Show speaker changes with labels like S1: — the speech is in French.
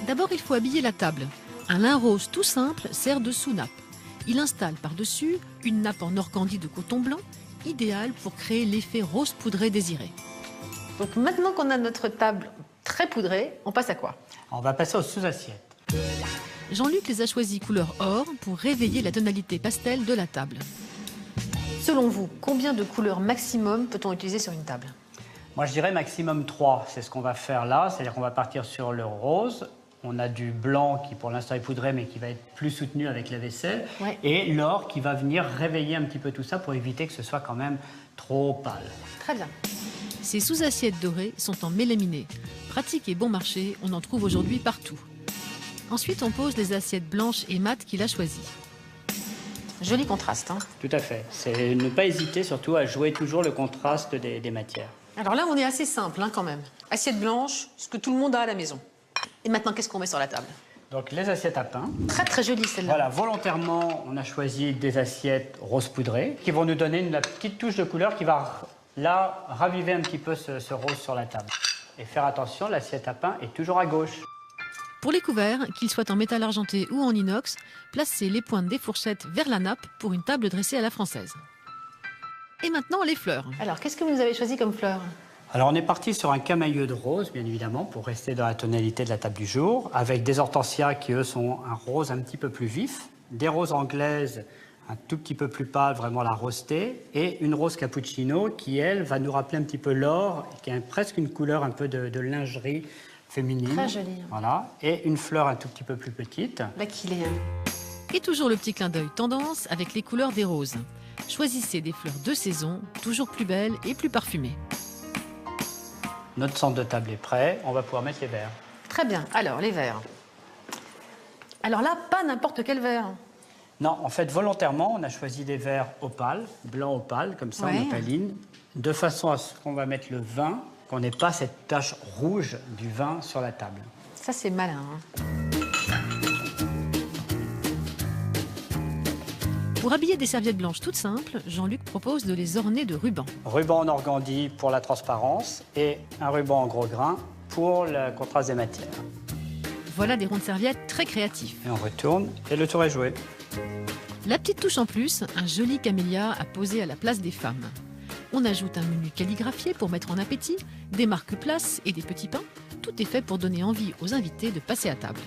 S1: D'abord, il faut habiller la table. Un lin rose tout simple sert de sous-nappe. Il installe par-dessus une nappe en organdie de coton blanc, idéale pour créer l'effet rose poudré désiré. Donc maintenant qu'on a notre table très poudrée, on passe à quoi?
S2: On va passer aux sous-assiettes.
S1: Jean-Luc les a choisis couleur or pour réveiller la tonalité pastel de la table. Selon vous, combien de couleurs maximum peut-on utiliser sur une table?
S2: Moi, je dirais maximum 3. C'est ce qu'on va faire là. C'est-à-dire qu'on va partir sur le rose. On a du blanc qui, pour l'instant, est poudré, mais qui va être plus soutenu avec la vaisselle.
S1: Ouais.
S2: Et l'or qui va venir réveiller un petit peu tout ça pour éviter que ce soit quand même trop pâle.
S1: Très bien. Ces sous-assiettes dorées sont en mélaminé. Pratique et bon marché, on en trouve aujourd'hui partout. Ensuite, on pose les assiettes blanches et mates qu'il a choisies. Joli contraste, hein?
S2: Tout à fait. C'est ne pas hésiter surtout à jouer toujours le contraste des matières.
S1: Alors là, on est assez simple, hein, quand même. Assiette blanche, ce que tout le monde a à la maison. Et maintenant, qu'est-ce qu'on met sur la table?
S2: Donc les assiettes à pain.
S1: Très très jolie celle-là.
S2: Voilà, volontairement, on a choisi des assiettes rose poudrées qui vont nous donner une petite touche de couleur qui va là raviver un petit peu ce rose sur la table. Et faire attention, l'assiette à pain est toujours à gauche.
S1: Pour les couverts, qu'ils soient en métal argenté ou en inox, placez les pointes des fourchettes vers la nappe pour une table dressée à la française. Et maintenant, les fleurs. Alors, qu'est-ce que vous avez choisi comme fleurs?
S2: Alors on est parti sur un camailleux de rose, bien évidemment, pour rester dans la tonalité de la table du jour, avec des hortensias qui, eux, sont un rose un petit peu plus vif, des roses anglaises un tout petit peu plus pâle, vraiment la rosée, et une rose cappuccino qui, elle, va nous rappeler un petit peu l'or, qui a presque une couleur un peu de lingerie féminine.
S1: Très jolie.
S2: Voilà, et une fleur un tout petit peu plus petite.
S1: Là qu'il est. Et toujours le petit clin d'œil tendance avec les couleurs des roses. Choisissez des fleurs de saison, toujours plus belles et plus parfumées.
S2: Notre centre de table est prêt, on va pouvoir mettre les verres.
S1: Très bien, alors les verres. Alors là, pas n'importe quel verre.
S2: Non, en fait, volontairement, on a choisi des verres opales, blanc opale, comme ça,
S1: Ouais.
S2: en opaline, de façon à ce qu'on va mettre le vin, qu'on n'ait pas cette tache rouge du vin sur la table.
S1: Ça, c'est malin, hein. Pour habiller des serviettes blanches toutes simples, Jean-Luc propose de les orner de rubans.
S2: Ruban en organdie pour la transparence et un ruban en gros grain pour le contraste des matières.
S1: Voilà des ronds de serviettes très créatifs.
S2: Et on retourne et le tour est joué.
S1: La petite touche en plus, un joli camélia à poser à la place des femmes. On ajoute un menu calligraphié pour mettre en appétit, des marque-places et des petits pains. Tout est fait pour donner envie aux invités de passer à table.